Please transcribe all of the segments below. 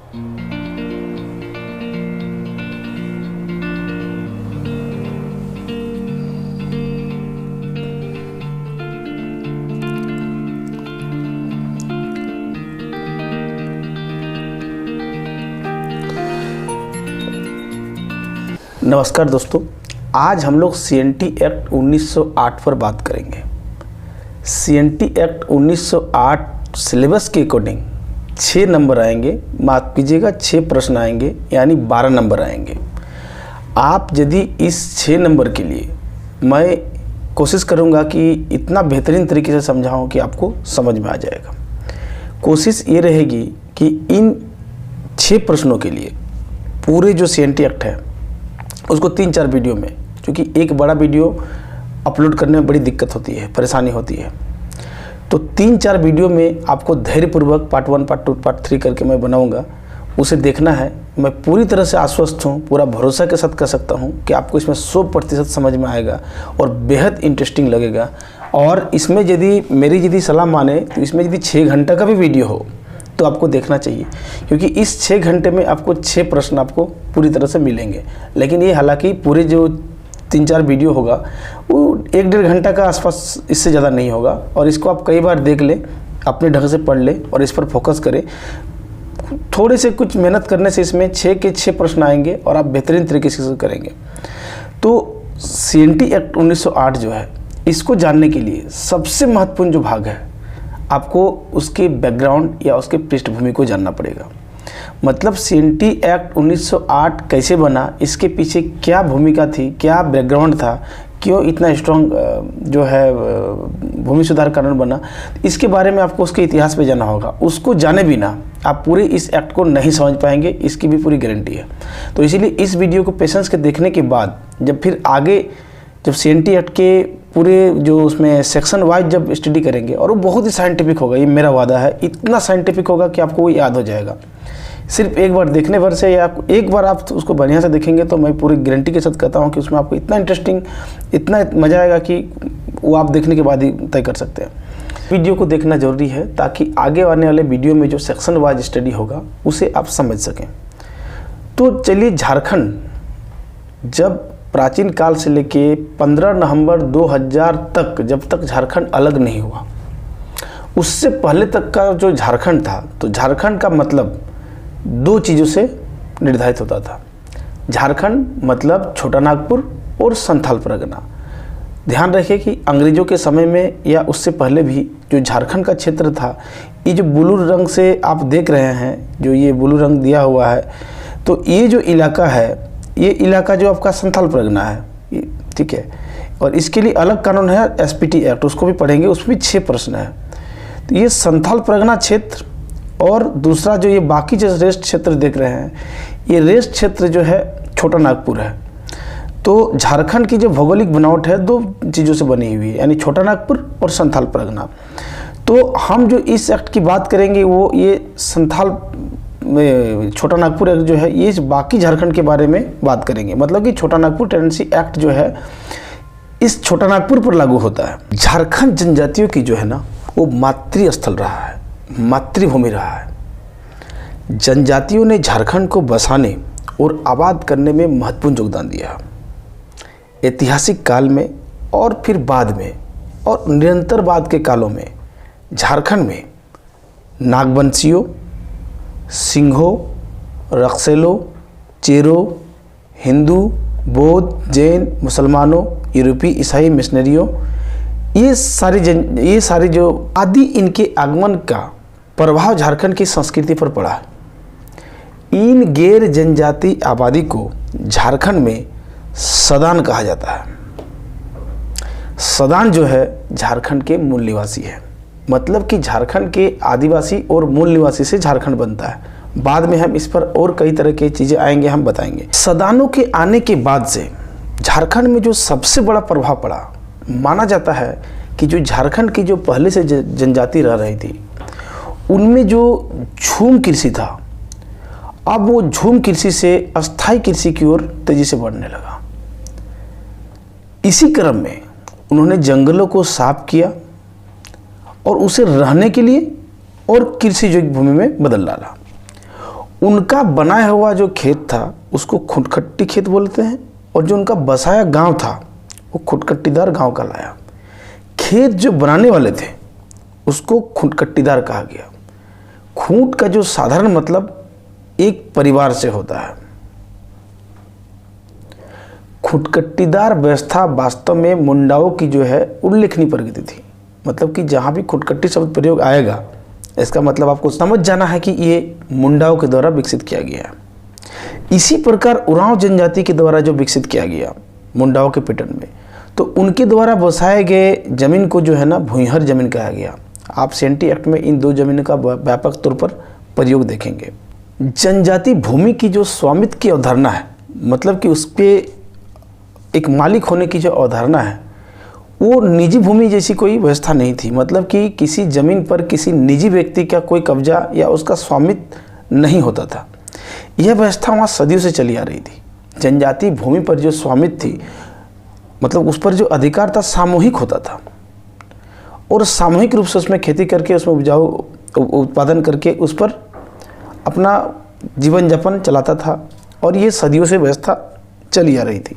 नमस्कार दोस्तों, आज हम लोग CNT एक्ट 1908 पर बात करेंगे। CNT एक्ट 1908 सिलेबस के अकॉर्डिंग 6 नंबर आएंगे, माफ कीजिएगा 6 प्रश्न आएंगे, यानी 12 नंबर आएंगे। आप यदि इस 6 नंबर के लिए, मैं कोशिश करूंगा कि इतना बेहतरीन तरीके से समझाऊं कि आपको समझ में आ जाएगा। कोशिश ये रहेगी कि इन 6 प्रश्नों के लिए पूरे जो CNT एक्ट है उसको 3-4 वीडियो में, क्योंकि एक बड़ा वीडियो अपलोड करने में बड़ी दिक्कत होती है, परेशानी होती है, तो 3-4 वीडियो में आपको धैर्यपूर्वक पार्ट 1, पार्ट 2, पार्ट 3 करके मैं बनाऊंगा, उसे देखना है। मैं पूरी तरह से आश्वस्त हूँ, पूरा भरोसा के साथ कह सकता हूँ कि आपको इसमें 100% समझ में आएगा और बेहद इंटरेस्टिंग लगेगा। और इसमें यदि सलाह माने तो इसमें यदि 6 घंटा का भी वीडियो हो तो आपको देखना चाहिए, क्योंकि इस 6 घंटे में आपको 6 प्रश्न आपको पूरी तरह से मिलेंगे। लेकिन ये हालांकि पूरे जो 3-4 वीडियो होगा वो 1-1.5 घंटा का आसपास, इससे ज़्यादा नहीं होगा। और इसको आप कई बार देख लें, अपने ढंग से पढ़ लें और इस पर फोकस करें। थोड़े से कुछ मेहनत करने से इसमें 6 के 6 प्रश्न आएंगे और आप बेहतरीन तरीके से करेंगे। तो CNT एक्ट 1908 जो है, इसको जानने के लिए सबसे महत्वपूर्ण जो भाग है, आपको उसके बैकग्राउंड या उसके पृष्ठभूमि को जानना पड़ेगा। मतलब CNT एक्ट 1908 कैसे बना, इसके पीछे क्या भूमिका थी, क्या बैकग्राउंड था, क्यों इतना स्ट्रॉन्ग जो है भूमि सुधार कानून बना, इसके बारे में आपको उसके इतिहास पे जानना होगा। उसको जाने बिना आप पूरे इस एक्ट को नहीं समझ पाएंगे, इसकी भी पूरी गारंटी है। तो इसीलिए इस वीडियो को पेशेंस के देखने के बाद जब CNT एक्ट के पूरे जो उसमें सेक्शन वाइज जब स्टडी करेंगे, और वो बहुत ही साइंटिफिक होगा, ये मेरा वादा है, इतना साइंटिफिक होगा कि आपको वो याद हो जाएगा। सिर्फ एक बार देखने भर से, या एक बार आप उसको बढ़िया से देखेंगे तो मैं पूरी गारंटी के साथ कहता हूँ कि उसमें आपको इतना इंटरेस्टिंग, इतना मज़ा आएगा कि वो आप देखने के बाद ही तय कर सकते हैं। वीडियो को देखना ज़रूरी है ताकि आगे आने वाले वीडियो में जो सेक्शन वाइज स्टडी होगा उसे आप समझ सकें। तो चलिए, झारखंड जब प्राचीन काल से लेके 15 नवंबर 2000 तक, जब तक झारखंड अलग नहीं हुआ, उससे पहले तक का जो झारखंड था, तो झारखंड का मतलब 2 चीज़ों से निर्धारित होता था। झारखंड मतलब छोटा नागपुर और संथाल परगना। ध्यान रखिए कि अंग्रेज़ों के समय में या उससे पहले भी जो झारखंड का क्षेत्र था, ये जो ब्लू रंग से आप देख रहे हैं, जो ये ब्लू रंग दिया हुआ है, तो ये जो इलाका है, ये इलाका जो आपका संथाल परगना है, ठीक है। और इसके लिए अलग कानून है SPT एक्ट, उसको भी पढ़ेंगे, उसमें भी 6 प्रश्न है। तो ये संथाल परगना क्षेत्र, और दूसरा जो ये बाकी जो रेस्ट क्षेत्र देख रहे हैं, ये रेस्ट क्षेत्र जो है छोटा नागपुर है। तो झारखंड की जो भौगोलिक बनावट है 2 चीज़ों से बनी हुई है, यानी छोटा नागपुर और संथाल परगना। तो हम जो इस एक्ट की बात करेंगे वो ये संथाल छोटा नागपुर एक्ट जो है, ये बाकी झारखंड के बारे में बात करेंगे। मतलब कि छोटा नागपुर टेनेंसी एक्ट जो है इस छोटा नागपुर पर लागू होता है। झारखंड जनजातियों की जो है ना, वो मातृस्थल रहा है, मातृभूमि रहा है। जनजातियों ने झारखंड को बसाने और आबाद करने में महत्वपूर्ण योगदान दिया। ऐतिहासिक काल में और फिर बाद में और निरंतर बाद के कालों में झारखंड में नागवंशियों, सिंघों, रक्सेलों, चेरो, हिंदू, बौद्ध, जैन, मुसलमानों, यूरोपीय ईसाई मिशनरियों, ये सारी जो आदि इनके आगमन का प्रभाव झारखंड की संस्कृति पर पड़ा है। इन गैर जनजाति आबादी को झारखंड में सदान कहा जाता है। सदान जो है झारखंड के मूल निवासी है। मतलब कि झारखंड के आदिवासी और मूल निवासी से झारखंड बनता है। बाद में हम इस पर और कई तरह की चीज़ें आएंगे, हम बताएंगे। सदानों के आने के बाद से झारखंड में जो सबसे बड़ा प्रभाव पड़ा, माना जाता है कि जो झारखंड की जो पहले से जनजाति रह रही थी, उनमें जो झूम कृषि था, अब वो झूम कृषि से अस्थायी कृषि की ओर तेजी से बढ़ने लगा। इसी क्रम में उन्होंने जंगलों को साफ किया और उसे रहने के लिए और कृषि योग्य भूमि में बदल डाला। उनका बनाया हुआ जो खेत था उसको खुटखट्टी खेत बोलते हैं, और जो उनका बसाया गांव था वो खुटखट्टीदार गांव कहलाया। खेत जो बनाने वाले थे उसको खुटखट्टीदार कहा गया। खूंट का जो साधारण मतलब एक परिवार से होता है। खुटखट्टीदार व्यवस्था वास्तव में मुंडाओं की जो है उल्लेखनीय प्रगति थी। मतलब कि जहाँ भी खुटखट्टी शब्द प्रयोग आएगा इसका मतलब आपको समझ जाना है कि ये मुंडाओं के द्वारा विकसित किया गया है। इसी प्रकार उरांव जनजाति के द्वारा जो विकसित किया गया मुंडाओं के पैटर्न में, तो उनके द्वारा बसाए गए जमीन को जो है ना भूइंहर जमीन कहा गया। आप सीएनटी एक्ट में इन दो जमीन का व्यापक तौर पर प्रयोग देखेंगे। जनजाति भूमि की जो स्वामित्व की अवधारणा है, मतलब कि उस पर एक मालिक होने की जो अवधारणा है, वो निजी भूमि जैसी कोई व्यवस्था नहीं थी। मतलब कि किसी जमीन पर किसी निजी व्यक्ति का कोई कब्जा या उसका स्वामित्व नहीं होता था। यह व्यवस्था वहाँ सदियों से चली आ रही थी। जनजाति भूमि पर जो स्वामित्व थी, मतलब उस पर जो अधिकार था सामूहिक होता था, और सामूहिक रूप से उसमें खेती करके उसमें उपजाऊ उत्पादन करके उस पर अपना जीवन यापन चलाता था, और ये सदियों से व्यवस्था चली आ रही थी।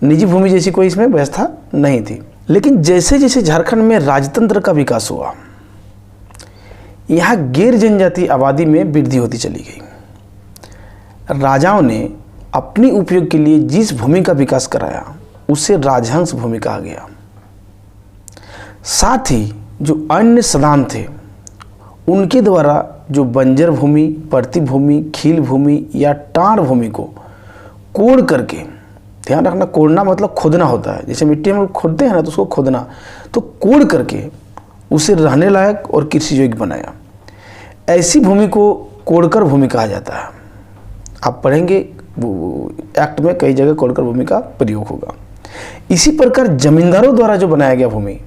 निजी भूमि जैसी कोई इसमें व्यवस्था नहीं थी। लेकिन जैसे जैसे झारखंड में राजतंत्र का विकास हुआ, यहाँ गैर जनजाति आबादी में वृद्धि होती चली गई। राजाओं ने अपनी उपयोग के लिए जिस भूमि का विकास कराया उसे राजहंस भूमि कहा गया। साथ ही जो अन्य सदान थे उनके द्वारा जो बंजर भूमि, परती भूमि, खील भूमि या टाण भूमि को कोड़ करके, ध्यान रखना कोड़ना मतलब खोदना होता है, जैसे मिट्टी में खोदते हैं ना तो उसको खोदना, तो कोड़ करके उसे रहने लायक और कृषि योग्य बनाया। ऐसी भूमि को कोड़कर भूमि कहा जाता है। आप पढ़ेंगे एक्ट में कई जगह कोड़कर भूमि का प्रयोग होगा। इसी प्रकार जमींदारों द्वारा जो बनाया गया भूमि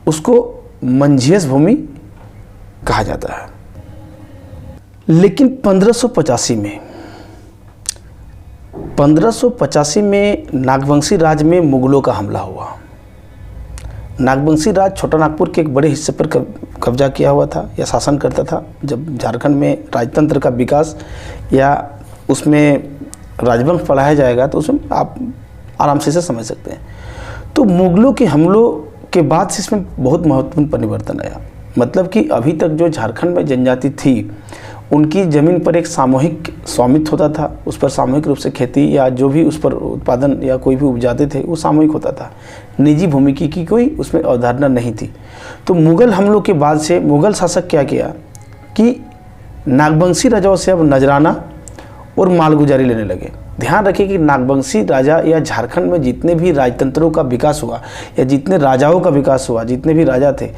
उसको मंझियस भूमि कहा जाता है। लेकिन 1585 में नागवंशी राज में मुगलों का हमला हुआ। नागवंशी राज छोटा नागपुर के एक बड़े हिस्से पर कब्जा किया हुआ था या शासन करता था। जब झारखंड में राजतंत्र का विकास या उसमें राजवंश पढ़ाया जाएगा तो उसमें आप आराम से समझ सकते हैं। तो मुगलों के हमलों के बाद से इसमें बहुत महत्वपूर्ण परिवर्तन आया। मतलब कि अभी तक जो झारखंड में जनजाति थी उनकी ज़मीन पर एक सामूहिक स्वामित्व होता था, उस पर सामूहिक रूप से खेती या जो भी उस पर उत्पादन या कोई भी उपजाते थे वो सामूहिक होता था। निजी भूमि की कोई उसमें अवधारणा नहीं थी। तो मुग़ल हमलों के बाद से मुग़ल शासक क्या किया कि नागवंशी राजाओं से अब नजराना और मालगुजारी लेने लगे। ध्यान रखिए कि नागवंशी राजा या झारखंड में जितने भी राजतंत्रों का विकास हुआ या जितने राजाओं का विकास हुआ, जितने भी राजा थे,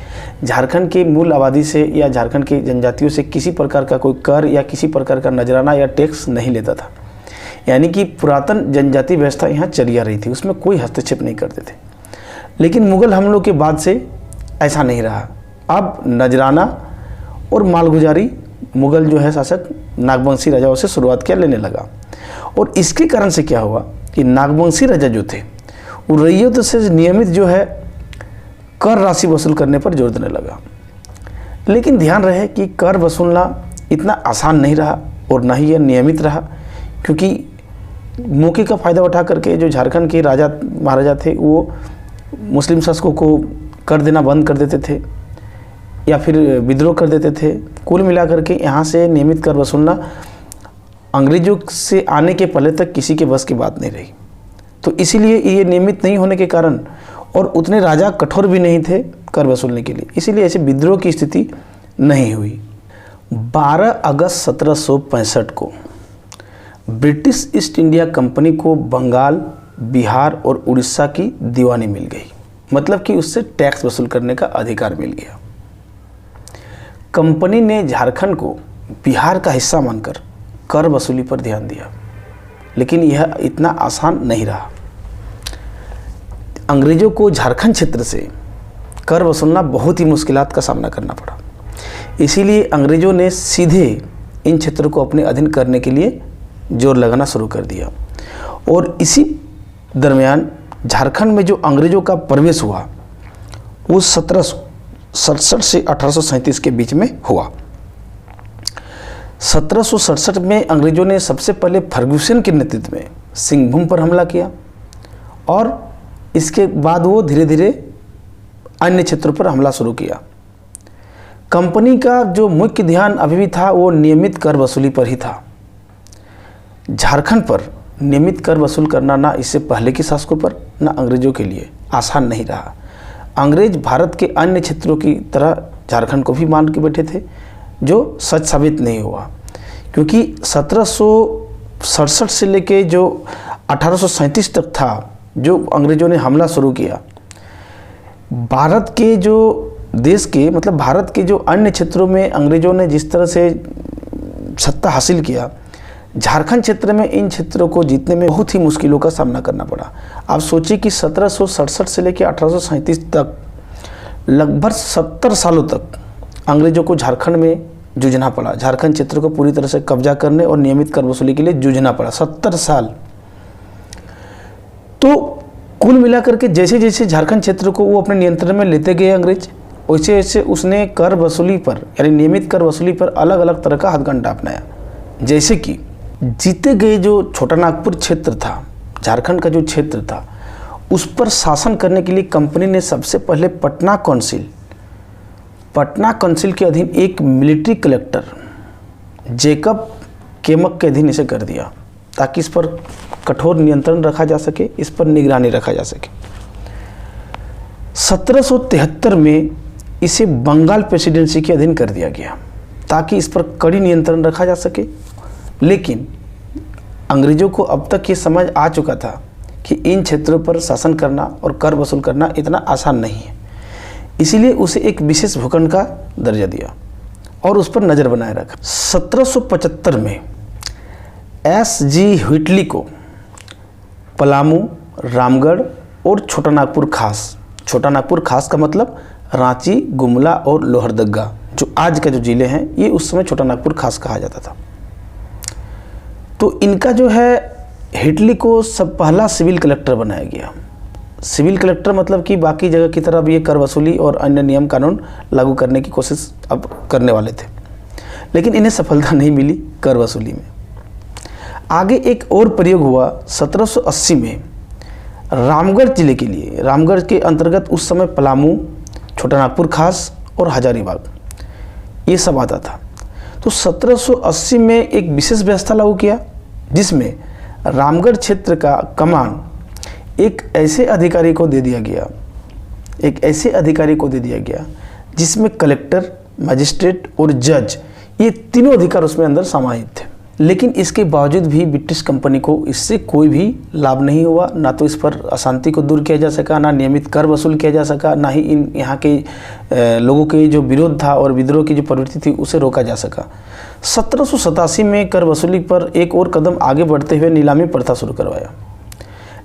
झारखंड के मूल आबादी से या झारखंड के जनजातियों से किसी प्रकार का कोई कर या किसी प्रकार का नजराना या टैक्स नहीं लेता था। यानी कि पुरातन जनजाति व्यवस्था यहाँ चली आ रही थी, उसमें कोई हस्तक्षेप नहीं करते थे। लेकिन मुग़ल हमलों के बाद से ऐसा नहीं रहा। अब नजराना और मालगुजारी मुग़ल जो है शासक नागवंशी राजाओं से शुरुआत किया लेने लगा। और इसके कारण से क्या हुआ कि नागवंशी राजा जो थे वो रैयत से नियमित जो है कर राशि वसूल करने पर जोर देने लगा। लेकिन ध्यान रहे कि कर वसूलना इतना आसान नहीं रहा और ना ही यह नियमित रहा, क्योंकि मौके का फ़ायदा उठा करके जो झारखंड के राजा महाराजा थे वो मुस्लिम शासकों को कर देना बंद कर देते थे या फिर विद्रोह कर देते थे। कुल मिलाकर के यहाँ से नियमित कर वसूलना अंग्रेजों से आने के पहले तक किसी के बस की बात नहीं रही। तो इसीलिए ये नियमित नहीं होने के कारण और उतने राजा कठोर भी नहीं थे कर वसूलने के लिए, इसीलिए ऐसे विद्रोह की स्थिति नहीं हुई। 12 अगस्त 1765 को ब्रिटिश ईस्ट इंडिया कंपनी को बंगाल, बिहार और उड़ीसा की दीवानी मिल गई। मतलब कि उससे टैक्स वसूल करने का अधिकार मिल गया। कंपनी ने झारखंड को बिहार का हिस्सा मानकर कर वसूली पर ध्यान दिया, लेकिन यह इतना आसान नहीं रहा। अंग्रेजों को झारखंड क्षेत्र से कर वसूलना बहुत ही मुश्किलात का सामना करना पड़ा। इसीलिए अंग्रेजों ने सीधे इन क्षेत्रों को अपने अधीन करने के लिए जोर लगाना शुरू कर दिया। और इसी दरमियान झारखंड में जो अंग्रेजों का प्रवेश हुआ वो 1767 से 1837 के बीच में हुआ। 1767 में अंग्रेजों ने सबसे पहले फर्ग्यूसन के नेतृत्व में सिंहभूम पर हमला किया और इसके बाद वो धीरे धीरे अन्य क्षेत्रों पर हमला शुरू किया। कंपनी का जो मुख्य ध्यान अभी भी था वो नियमित कर वसूली पर ही था। झारखंड पर नियमित कर वसूल करना ना इससे पहले के शासकों पर ना अंग्रेजों के लिए आसान नहीं रहा। अंग्रेज भारत के अन्य क्षेत्रों की तरह झारखंड को भी मान के बैठे थे, जो सच साबित नहीं हुआ, क्योंकि 1767 से लेके जो 1837 तक था जो अंग्रेजों ने हमला शुरू किया, भारत के जो देश के मतलब भारत के जो अन्य क्षेत्रों में अंग्रेजों ने जिस तरह से सत्ता हासिल किया, झारखंड क्षेत्र में इन क्षेत्रों को जीतने में बहुत ही मुश्किलों का सामना करना पड़ा। आप सोचिए कि 1767 से लेकर 1837 तक लगभग 70 सालों तक अंग्रेजों को झारखंड में जूझना पड़ा। झारखंड क्षेत्र को पूरी तरह से कब्जा करने और नियमित कर वसूली के लिए जूझना पड़ा 70 साल। तो कुल मिलाकर के जैसे जैसे झारखंड क्षेत्र को वो अपने नियंत्रण में लेते गए अंग्रेज, वैसे वैसे उसने कर वसूली पर यानी नियमित कर वसूली पर अलग अलग तरह का हथकंडा अपनाया। जैसे कि जीते गए जो छोटा नागपुर क्षेत्र था, झारखंड का जो क्षेत्र था, उस पर शासन करने के लिए कंपनी ने सबसे पहले पटना काउंसिल के अधीन एक मिलिट्री कलेक्टर जेकब केमक के अधीन इसे कर दिया, ताकि इस पर कठोर नियंत्रण रखा जा सके, इस पर निगरानी रखा जा सके। 1773 में इसे बंगाल प्रेसिडेंसी के अधीन कर दिया गया, ताकि इस पर कड़ी नियंत्रण रखा जा सके। लेकिन अंग्रेजों को अब तक ये समझ आ चुका था कि इन क्षेत्रों पर शासन करना और कर वसूल करना इतना आसान नहीं है, इसीलिए उसे एक विशेष भूखंड का दर्जा दिया और उस पर नज़र बनाए रखा। 1775 में S.G. व्हिटली को पलामू, रामगढ़ और छोटा नागपुर खास का मतलब रांची, गुमला और लोहरदगा, जो आज का जो जिले हैं, ये उस समय छोटा नागपुर खास कहा जाता था। तो इनका जो है हिटली को सब पहला सिविल कलेक्टर बनाया गया। सिविल कलेक्टर मतलब कि बाकी जगह की तरह ये कर वसूली और अन्य नियम कानून लागू करने की कोशिश अब करने वाले थे, लेकिन इन्हें सफलता नहीं मिली कर वसूली में। आगे एक और प्रयोग हुआ 1780 में रामगढ़ जिले के लिए। रामगढ़ के अंतर्गत उस समय पलामू, छोटा नागपुर खास और हजारीबाग ये सब आता था। तो 1780 में एक विशेष व्यवस्था लागू किया, जिसमें रामगढ़ क्षेत्र का कमान एक ऐसे अधिकारी को दे दिया गया जिसमें कलेक्टर, मजिस्ट्रेट और जज ये तीनों अधिकार उसमें अंदर समाहित थे। लेकिन इसके बावजूद भी ब्रिटिश कंपनी को इससे कोई भी लाभ नहीं हुआ। ना तो इस पर अशांति को दूर किया जा सका, ना नियमित कर वसूल किया जा सका, ना ही इन यहाँ के लोगों के जो विरोध था और विद्रोह की जो प्रवृत्ति थी उसे रोका जा सका। 1787 में कर वसूली पर एक और कदम आगे बढ़ते हुए नीलामी प्रथा शुरू करवाया।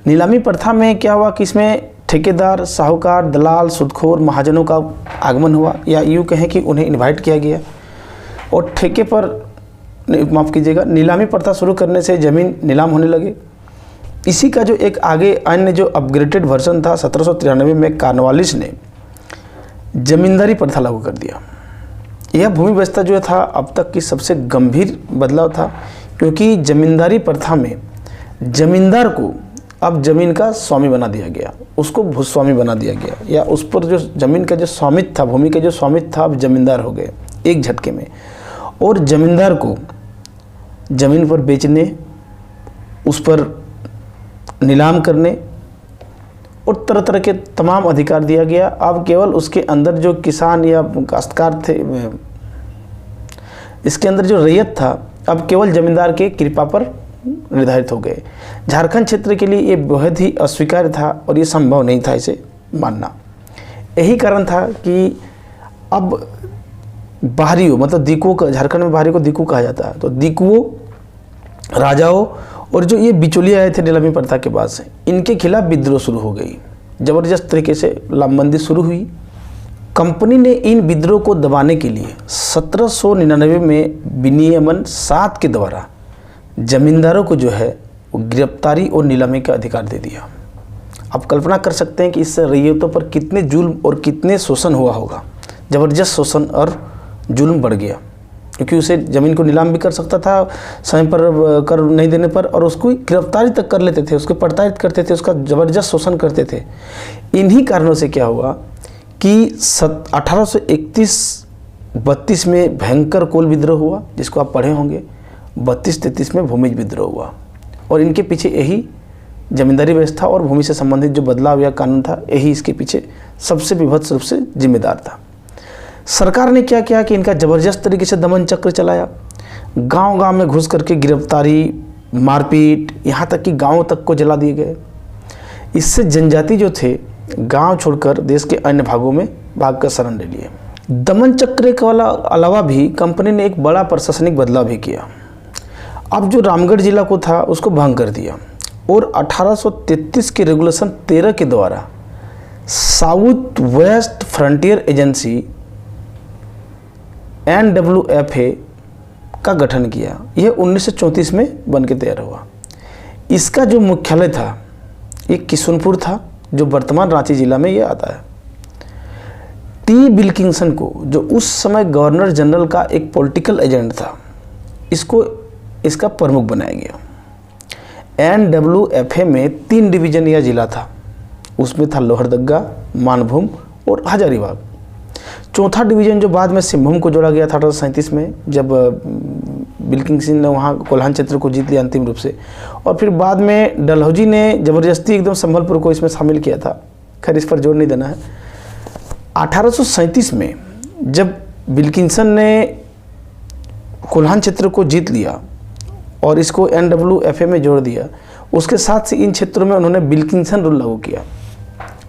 नीलामी प्रथा में क्या हुआ कि इसमें ठेकेदार, साहूकार, दलाल, सूदखोर, महाजनों का आगमन हुआ, या यूँ कहें कि उन्हें इन्वाइट किया गया और ठेके पर नीलामी प्रथा शुरू करने से ज़मीन नीलाम होने लगे। इसी का जो एक आगे अन्य जो अपग्रेडेड वर्जन था 1793 में कॉर्नवालिस ने जमींदारी प्रथा लागू कर दिया। यह भूमि व्यवस्था जो था अब तक की सबसे गंभीर बदलाव था, क्योंकि जमींदारी प्रथा में जमींदार को अब ज़मीन का स्वामी बना दिया गया, उसको भूस्वामी बना दिया गया, या उस पर जो ज़मीन का जो स्वामित्व था, भूमि का जो स्वामित्व था, अब जमींदार हो गए एक झटके में। और जमींदार को ज़मीन पर बेचने, उस पर नीलाम करने और तरह तरह के तमाम अधिकार दिया गया। अब केवल उसके अंदर जो किसान या काश्तकार थे, इसके अंदर जो रैयत था, अब केवल जमींदार के कृपा पर निर्धारित हो गए। झारखंड क्षेत्र के लिए ये बहुत ही अस्वीकार्य था और ये संभव नहीं था इसे मानना। यही कारण था कि अब बाहरियों मतलब दीकुओं का, झारखंड में बाहरी को दीकू कहा जाता है, तो दीकुओं, राजाओं और जो ये बिचौलिए आए थे नीलामी प्रथा के बाद से, इनके खिलाफ विद्रोह शुरू हो गई। ज़बरदस्त तरीके से लामबंदी शुरू हुई। कंपनी ने इन विद्रोह को दबाने के लिए 1799 में विनियमन 7 के द्वारा जमींदारों को जो है वो गिरफ्तारी और नीलामी का अधिकार दे दिया। आप कल्पना कर सकते हैं कि इससे रैयतों पर कितने जुल्म और कितने शोषण हुआ होगा। ज़बरदस्त शोषण और जुल्म बढ़ गया। क्योंकि उसे ज़मीन को नीलाम भी कर सकता था समय पर कर नहीं देने पर, और उसको गिरफ्तारी तक कर लेते थे, उसको प्रताड़ित करते थे, उसका ज़बरदस्त शोषण करते थे। इन्हीं कारणों से क्या हुआ कि 1831-32 में भयंकर कोल विद्रोह हुआ, जिसको आप पढ़े होंगे। 32-33 में भूमिज विद्रोह हुआ, और इनके पीछे यही जमींदारी व्यवस्था और भूमि से संबंधित जो बदलाव या कानून था, यही इसके पीछे सबसे विभत्स रूप से जिम्मेदार था। सरकार ने क्या किया कि इनका ज़बरदस्त तरीके से दमन चक्र चलाया। गांव-गांव में घुस करके गिरफ्तारी, मारपीट, यहाँ तक कि गाँव तक को जला दिए गए। इससे जनजाति जो थे गांव छोड़कर देश के अन्य भागों में भागकर शरण ले लिए। दमन चक्र के अलावा भी कंपनी ने एक बड़ा प्रशासनिक बदलाव भी किया। अब जो रामगढ़ जिला को था उसको भंग कर दिया, और 1833 के रेगुलेशन 13 के द्वारा south west frontier agency NWFA का गठन किया। यह 1934 में बनके तैयार हुआ। इसका जो मुख्यालय था ये किशुनपुर था, जो वर्तमान रांची जिला में ये आता है। टी विल्किंसन को, जो उस समय गवर्नर जनरल का एक पॉलिटिकल एजेंट था, इसको इसका प्रमुख बनाया गया। NWFA में 3 डिवीजन या जिला था। उसमें था लोहरदग्गा, मानभूम और हजारीबाग। चौथा डिवीज़न जो बाद में सिंहभूम को जोड़ा गया था 1837 में, जब विल्किंसन ने वहाँ कोल्हान क्षेत्र को जीत लिया अंतिम रूप से, और फिर बाद में डलहौजी ने ज़बरदस्ती एकदम संबलपुर को इसमें शामिल किया था। खैर, इस पर जोर नहीं देना है। 1837 में जब विल्किंसन ने कोल्हान क्षेत्र को जीत लिया और इसको NWFA में जोड़ दिया, उसके साथ से इन क्षेत्रों में उन्होंने विल्किंसन रूल लागू किया।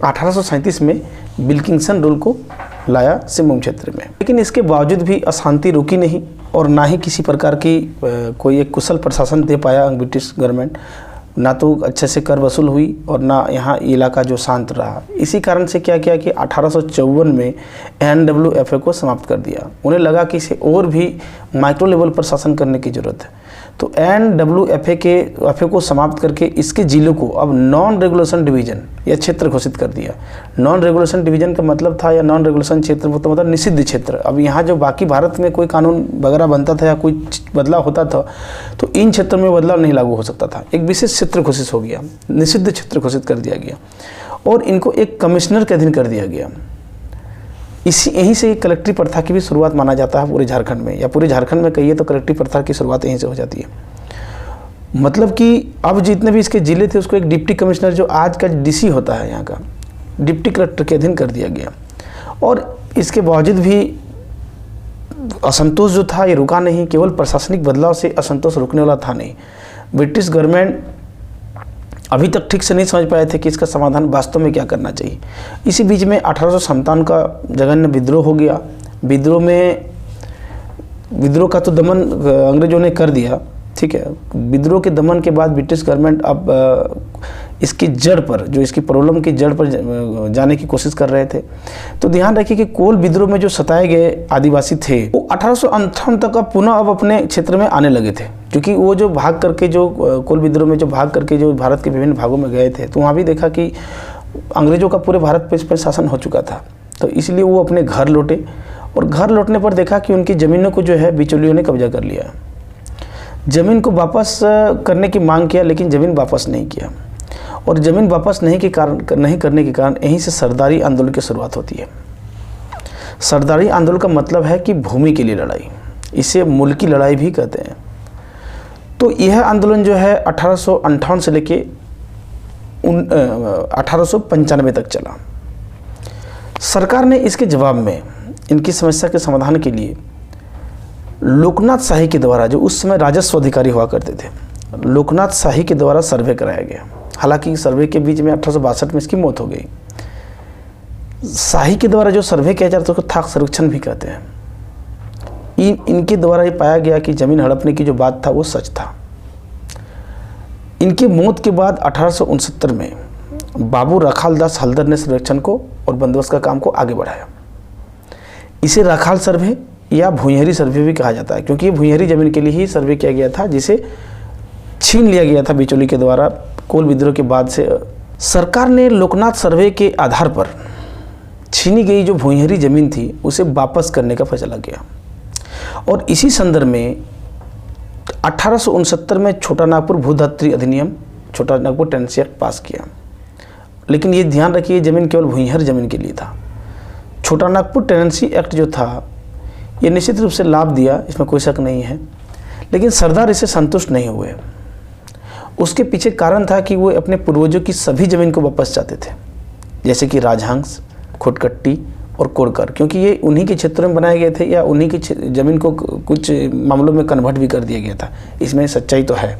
1837 में विल्किंसन रूल को लाया सिंहभूम क्षेत्र में। लेकिन इसके बावजूद भी अशांति रुकी नहीं, और ना ही किसी प्रकार की कोई एक कुशल प्रशासन दे पाया ब्रिटिश गवर्नमेंट। ना तो अच्छे से कर वसूल हुई, और ना यहाँ इलाका जो शांत रहा। इसी कारण से क्या किया कि 1854 में NWFA को समाप्त कर दिया। उन्हें लगा कि इसे और भी माइक्रो लेवल पर शासन करने की ज़रूरत है, तो NWFA को समाप्त करके इसके जिलों को अब नॉन रेगुलेशन डिवीज़न या क्षेत्र घोषित कर दिया। नॉन रेगुलेशन डिवीज़न का मतलब था, या नॉन रेगुलेशन क्षेत्र तो मतलब निषिद्ध क्षेत्र। अब यहाँ जो बाकी भारत में कोई कानून वगैरह बनता था या कोई बदलाव होता था, तो इन क्षेत्रों में बदलाव नहीं लागू हो सकता था। एक विशेष क्षेत्र घोषित हो गया, निषिद्ध क्षेत्र घोषित कर दिया गया, और इनको एक कमिश्नर के अधीन कर दिया गया। यहीं से कलेक्टरी प्रथा की भी शुरुआत माना जाता है पूरे झारखंड में, या पूरे झारखंड में कहिए तो कलेक्टरी प्रथा की शुरुआत यहीं से हो जाती है। मतलब कि अब जितने भी इसके ज़िले थे उसको एक डिप्टी कमिश्नर, जो आज का DC होता है यहाँ का, डिप्टी कलेक्टर के अधीन कर दिया गया। और इसके बावजूद भी असंतोष जो था ये रुका नहीं। केवल प्रशासनिक बदलाव से असंतोष रुकने वाला था नहीं। ब्रिटिश गवर्नमेंट अभी तक ठीक से नहीं समझ पाए थे कि इसका समाधान वास्तव में क्या करना चाहिए। इसी बीच में 1857 का जघन्य विद्रोह हो गया। विद्रोह का तो दमन अंग्रेजों ने कर दिया, ठीक है। विद्रोह के दमन के बाद ब्रिटिश गवर्नमेंट अब इसकी जड़ पर, जो इसकी प्रॉब्लम की जड़ पर जाने की कोशिश कर रहे थे। तो ध्यान रखिए कि कोल विद्रोह में जो सताए गए आदिवासी थे वो 1858 तक अब पुनः अब अपने क्षेत्र में आने लगे थे, क्योंकि वो जो भाग करके जो कोल विद्रोह में जो भाग करके जो भारत के विभिन्न भागों में गए थे, तो वहाँ भी देखा कि अंग्रेजों का पूरे भारत पर इस पर शासन हो चुका था। तो इसलिए वो अपने घर लौटे, और घर लौटने पर देखा कि उनकी ज़मीनों को जो है बिचौलियों ने कब्जा कर लिया। ज़मीन को वापस करने की मांग किया, लेकिन ज़मीन वापस नहीं किया, और ज़मीन वापस नहीं करने के कारण यहीं से सरदारी आंदोलन की शुरुआत होती है। सरदारी आंदोलन का मतलब है कि भूमि के लिए लड़ाई, इसे मुल्की लड़ाई भी कहते हैं। तो यह आंदोलन जो है 1858 से लेके 1895 तक चला। सरकार ने इसके जवाब में इनकी समस्या के समाधान के लिए लोकनाथ शाही के द्वारा, जो उस समय राजस्व अधिकारी हुआ करते थे, लोकनाथ शाही के द्वारा सर्वे कराया गया। हालांकि सर्वे के बीच में 1862 में इसकी मौत हो गई। शाही के द्वारा जो सर्वे किया जाता है उसको थाक सर्वेक्षण भी कहते हैं। इनके द्वारा ये पाया गया कि ज़मीन हड़पने की जो बात था वो सच था। इनकी मौत के बाद 1869 में बाबू राखालदास हल्दर ने सर्वेक्षण को और बंदोबस्त का काम को आगे बढ़ाया। इसे राखाल सर्वे या भुइंहरी सर्वे भी कहा जाता है, क्योंकि ये भुइंहरी ज़मीन के लिए ही सर्वे किया गया था, जिसे छीन लिया गया था बिचौली के द्वारा कोल विद्रोह के बाद से। सरकार ने लोकनाथ सर्वे के आधार पर छीनी गई जो भुइंहरी ज़मीन थी उसे वापस करने का फैसला किया, और इसी संदर्भ में 1869 में छोटा नागपुर भूधात्री अधिनियम, छोटा नागपुर टेनेंसी एक्ट पास किया। लेकिन ये ध्यान रखिए, ज़मीन केवल भूमिहर ज़मीन के लिए था। छोटा नागपुर टेनेंसी एक्ट जो था ये निश्चित रूप से लाभ दिया, इसमें कोई शक नहीं है, लेकिन सरदार इससे संतुष्ट नहीं हुए। उसके पीछे कारण था कि वो अपने पूर्वजों की सभी ज़मीन को वापस चाहते थे, जैसे कि राजहंस, खुटकट्टी और कोड़कर, क्योंकि ये उन्हीं के क्षेत्रों में बनाए गए थे या उन्हीं की ज़मीन को कुछ मामलों में कन्वर्ट भी कर दिया गया था। इसमें सच्चाई तो है।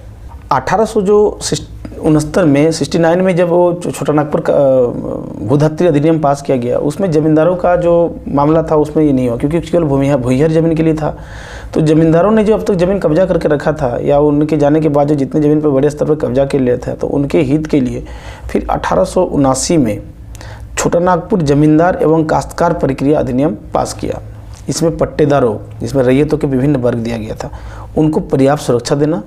1869 में जब वो छोटा नागपुर का भूधात्री अधिनियम पास किया गया, उसमें ज़मींदारों का जो मामला था उसमें ये नहीं हुआ, क्योंकि केवल भूमिहर ज़मीन के लिए था। तो ज़मींदारों ने जो अब तक ज़मीन कब्जा करके रखा था या उनके जाने के बाद जो जितने ज़मीन पर बड़े स्तर पर कब्जा कर लिया था, तो उनके हित के लिए फिर 1879 में छोटा नागपुर जमींदार एवं काश्तकार प्रक्रिया अधिनियम पास किया। इसमें पट्टेदारों, जिसमें रैयतों के विभिन्न वर्ग दिया गया था, उनको पर्याप्त सुरक्षा देना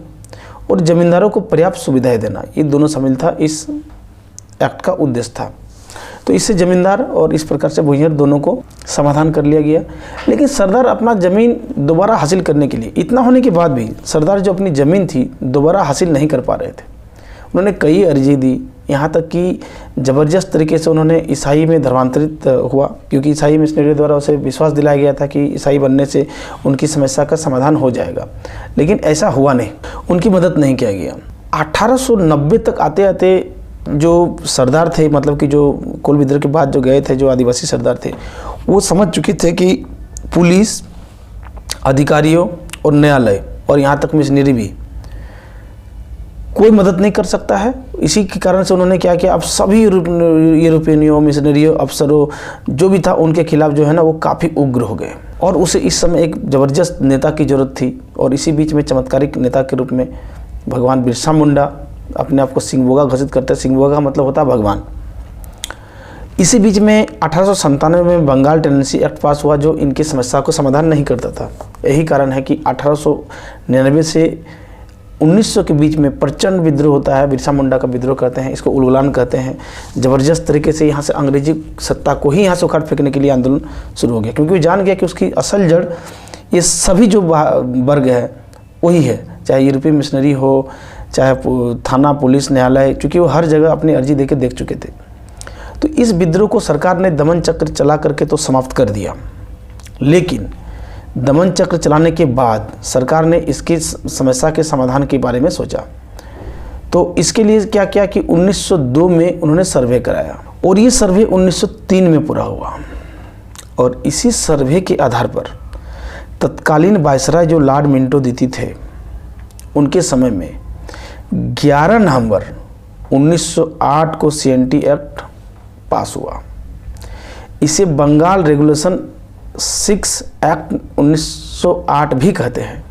और जमींदारों को पर्याप्त सुविधाएं देना, ये दोनों शामिल था, इस एक्ट का उद्देश्य था। तो इससे जमींदार और इस प्रकार से भूमिहर दोनों को समाधान कर लिया गया। लेकिन सरदार अपना ज़मीन दोबारा हासिल करने के लिए, इतना होने के बाद भी सरदार जो अपनी ज़मीन थी दोबारा हासिल नहीं कर पा रहे थे। उन्होंने कई अर्जी दी, यहाँ तक कि ज़बरदस्त तरीके से उन्होंने ईसाई में धर्मांतरित हुआ, क्योंकि ईसाई मिशनरी द्वारा उसे विश्वास दिलाया गया था कि ईसाई बनने से उनकी समस्या का समाधान हो जाएगा। लेकिन ऐसा हुआ नहीं, उनकी मदद नहीं किया गया। 1890 तक आते आते जो सरदार थे, मतलब कि जो कोल विद्रोह के बाद जो गए थे, जो आदिवासी सरदार थे, वो समझ चुके थे कि पुलिस, अधिकारियों और न्यायालय और यहाँ तक मिशनरी भी कोई मदद नहीं कर सकता है। इसी के कारण से उन्होंने क्या किया, अब सभी यूरोपियनियों, मिशनरियों, अफसरों जो भी था उनके खिलाफ जो है ना वो काफ़ी उग्र हो गए। और उसे इस समय एक ज़बरदस्त नेता की ज़रूरत थी। और इसी बीच में चमत्कारिक नेता के रूप में भगवान बिरसा मुंडा अपने आप को सिंहभोगा घोषित करते हैं। सिंहभोगा मतलब होता है भगवान। इसी बीच में 1897 में बंगाल टेनेंसी एक्ट पास हुआ, जो इनकी समस्या को समाधान नहीं करता था। यही कारण है कि 1899 से 1900 के बीच में प्रचंड विद्रोह होता है, बिरसा मुंडा का विद्रोह करते हैं, इसको उलगुलान कहते हैं। ज़बरदस्त तरीके से यहाँ से अंग्रेजी सत्ता को ही यहाँ से उखाड़ फेंकने के लिए आंदोलन शुरू हो गया, क्योंकि वो जान गया कि उसकी असल जड़ ये सभी जो वर्ग है वही है, चाहे यूरोपीय मिशनरी हो, चाहे थाना, पुलिस, न्यायालय, चूँकि वो हर जगह अपनी अर्जी दे के देख चुके थे। तो इस विद्रोह को सरकार ने दमन चक्र चला करके तो समाप्त कर दिया। लेकिन दमन चक्र चलाने के बाद सरकार ने इसकी समस्या के समाधान के बारे में सोचा। तो इसके लिए क्या किया कि 1902 में उन्होंने सर्वे कराया, और ये सर्वे 1903 में पूरा हुआ। और इसी सर्वे के आधार पर तत्कालीन वायसराय जो लॉर्ड मिंटो दीती थे, उनके समय में 11 नवंबर 1908 को CNT एक्ट पास हुआ। इसे बंगाल रेगुलेशन 6 एक्ट 1908 भी कहते हैं।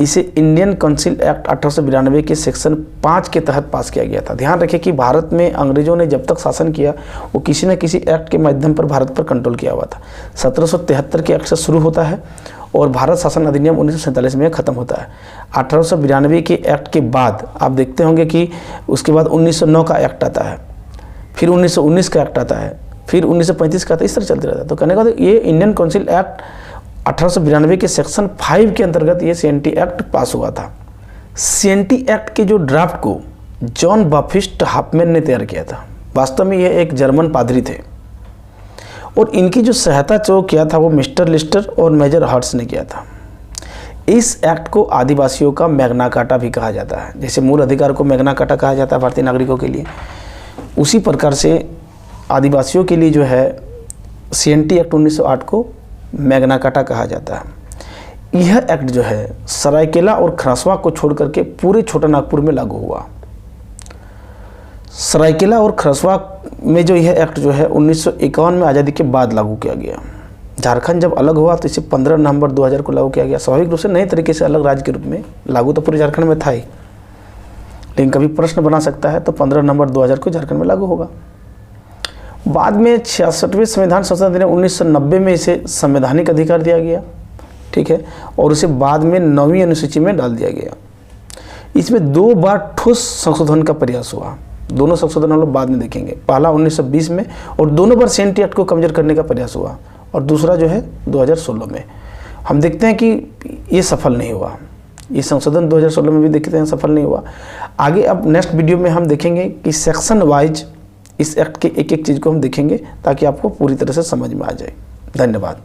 इसे इंडियन काउंसिल एक्ट 1892 के सेक्शन 5 के तहत पास किया गया था। ध्यान रखें कि भारत में अंग्रेजों ने जब तक शासन किया, वो किसी न किसी एक्ट के माध्यम पर भारत पर कंट्रोल किया हुआ था। 1773 के एक्ट से शुरू होता है और भारत शासन अधिनियम 1947 में ख़त्म होता है। 1892 के एक्ट के बाद आप देखते होंगे कि उसके बाद 1909 का एक्ट आता है, फिर 1919 का एक्ट आता है, फिर 1935 का आता है, इस तरह चलते रहता है। तो कहने का मतलब ये इंडियन काउंसिल एक्ट 1892 के सेक्शन 5 के अंतर्गत ये CNT एक्ट पास हुआ था। CNT एक्ट के जो ड्राफ्ट को जॉन बाप्टिस्ट हाफमैन ने तैयार किया था। वास्तव में यह एक जर्मन पादरी थे, और इनकी जो सहायता जो किया था वो मिस्टर लिस्टर और मेजर हर्ट्स ने किया था। इस एक्ट को आदिवासियों का मैग्ना कार्टा भी कहा जाता है। जैसे मूल अधिकार को मैग्ना कार्टा कहा जाता है भारतीय नागरिकों के लिए, उसी प्रकार से आदिवासियों के लिए जो है CNT एक्ट 1908 को मैग्ना कार्टा कहा जाता है। यह एक्ट जो है सरायकेला और खरसवा को छोड़ करके पूरे छोटा नागपुर में लागू हुआ। सरायकेला और खरसवा में जो यह एक्ट जो है 1951 में आज़ादी के बाद लागू किया गया। झारखंड जब अलग हुआ तो इसे 15 नवंबर 2000 को लागू किया गया। स्वाभाविक रूप से नए तरीके से अलग राज्य के रूप में लागू तो पूरे झारखंड में था ही, लेकिन कभी प्रश्न बना सकता है तो 15 नवंबर 2000 को झारखंड में लागू होगा। बाद में 66वें संविधान संशोधन अधिनियम 1990 में इसे संवैधानिक अधिकार दिया गया, ठीक है, और उसे बाद में 9वीं अनुसूची में डाल दिया गया। इसमें 2 बार ठोस संशोधन का प्रयास हुआ। दोनों संशोधन हम लोग बाद में देखेंगे। पहला 1920 में, और दोनों बार CNT एक्ट को कमजोर करने का प्रयास हुआ, और दूसरा जो है 2016 में। हम देखते हैं कि ये सफल नहीं हुआ, ये संशोधन 2016 में भी देखते हैं सफल नहीं हुआ। आगे अब नेक्स्ट वीडियो में हम देखेंगे कि सेक्शन वाइज इस एक्ट के एक एक चीज़ को हम देखेंगे ताकि आपको पूरी तरह से समझ में आ जाए। धन्यवाद।